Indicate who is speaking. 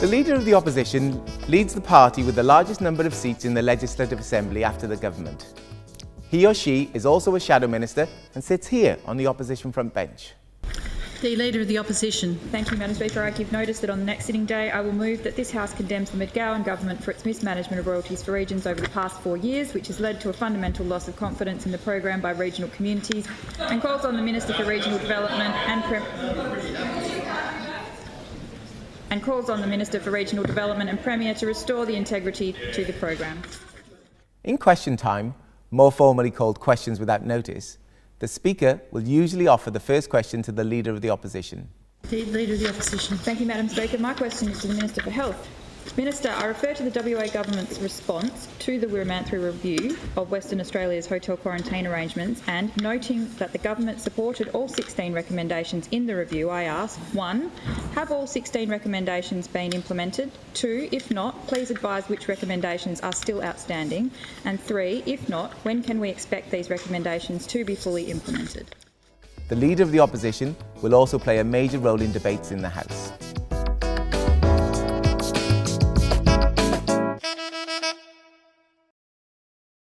Speaker 1: The Leader of the Opposition leads the party with the largest number of seats in the Legislative Assembly after the government. He or she is also a Shadow Minister and sits here on the Opposition front bench.
Speaker 2: The Leader of the Opposition.
Speaker 3: Thank you, Madam Speaker. I give notice that on the next sitting day I will move that this House condemns the McGowan government for its mismanagement of royalties for regions over the past 4 years, which has led to a fundamental loss of confidence in the program by regional communities, and calls on the Minister for Regional Development and Premier to restore the integrity to the program.
Speaker 1: In question time, more formally called questions without notice, the Speaker will usually offer the first question to the Leader of the Opposition.
Speaker 2: The Leader of the Opposition.
Speaker 3: Thank you, Madam Speaker. My question is to the Minister for Health. Minister, I refer to the WA Government's response to the Weeramanthra review of Western Australia's hotel quarantine arrangements, and noting that the Government supported all 16 recommendations in the review, I ask, 1. Have all 16 recommendations been implemented? 2. If not, please advise which recommendations are still outstanding? And 3. If not, when can we expect these recommendations to be fully implemented?
Speaker 1: The Leader of the Opposition will also play a major role in debates in the House.